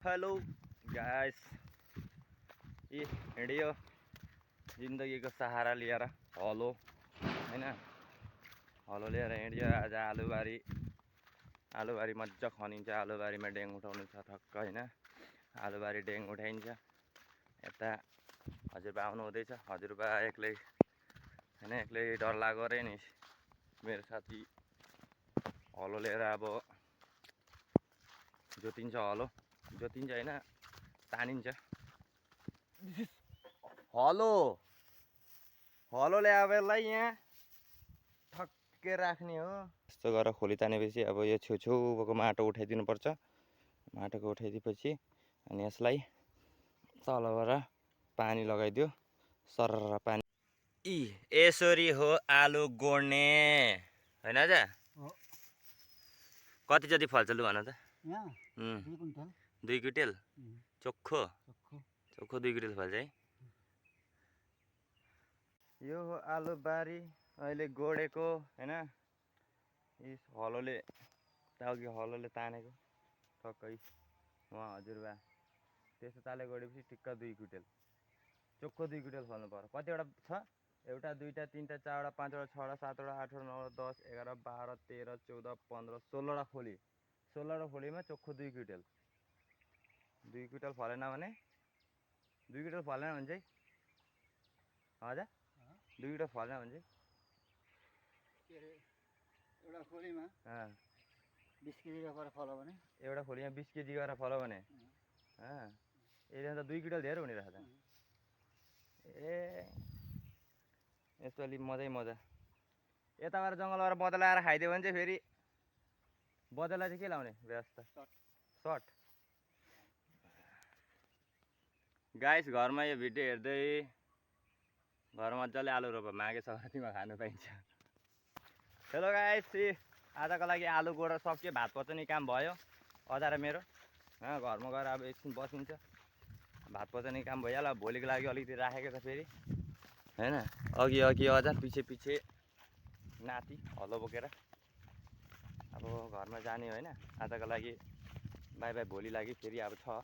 Hello guys, यी हिँडियो जिन्दगीको सहारा लिएर हलो हैन। हलो लिएर हिँडियो आज आलुबारी मजा खनिन्छ। आलुबारीमा डेङ उठाउनु छ ठक्क हैन। आलुबारी डेङ उठाइन्छ। यता हजुरबा आउनु हुँदैछ। हजुरबा एक्लै हैन, एक्लै डर लाग्यो रे नि। मेरो साथी हलो लिएर अब जोतिन्छ। हलो जोतिन्छ हैन, तानिन्छ। हलो ल्याएर यसलाई यहाँ ठक्कै राख्ने हो। यस्तो गरेर खोली तानेपछि अब यो छेउछेउको माटो उठाइदिनु पर्छ। माटोको उठाइदिएपछि अनि यसलाई तलबाट पानी लगाइदियो, सरर पानी। यसरी हो आलु गोड्ने हैन आज। कति जति फल्छ लु भन त। 2 क्विन्टल चोख्खो 2 क्विन्टल फल्छ है। यो हो आलुबारी अहिले गोडेको हैन। हलोले तानेको ठक्कै उहाँ हजुरबा त्यस्तो ताले गोडेपछि ठिक्क 2 क्विन्टल चोख्खो 2 क्विन्टल फल्नु पर्यो। कतिवटा छ? एउटा, दुईटा, तीनटा, चारवटा, पाँचवटा, छवटा, सातवटा, आठवटा, 9, 10, 11, 12, 13, 14, 15, 16वटा खोली। 16वटा खोलीमा चोख्खो 2 क्विन्टल। 2 क्विन्टल फलेन भने 2 क्विन्टल फलेन भने चाहिँ हजुर 2 क्विन्टल फलेन भने चाहिँ एउटा खोलीमा 20 केजी गरेर फल्यो भने, एउटा खोलीमा 20 केजी गरेर फल्यो भने यदि 2 क्विन्टल धेरै हुने रहेछ त। यस्तो अलि मजा। यताबाट जङ्गलबाट बदला आएर खाइदियो भने चाहिँ फेरि बदला चाहिँ के लाउने व्यवस्था? सर्ट। गाइस, घरमा यो भिडियो हेर्दै घरमा मजाले आलु रोप, माघे सङ्क्रान्तिमा खानु पाइन्छ। हेलो गाइस, आजको लागि आलु गोडेर सक्यो। भात पचाउने काम भयो अदा र मेरो। घरमा गएर अब एकछिन बसिन्छ। भात पचाउने काम भइहाल्यो। भोलिको लागि अलिकति राखेको छ फेरि हैन। अघि अझ पछि नाति हलो बोकेर अब घरमा जाने होइन। आजको लागि बाई बाई। भोलि लागि फेरि अब छ।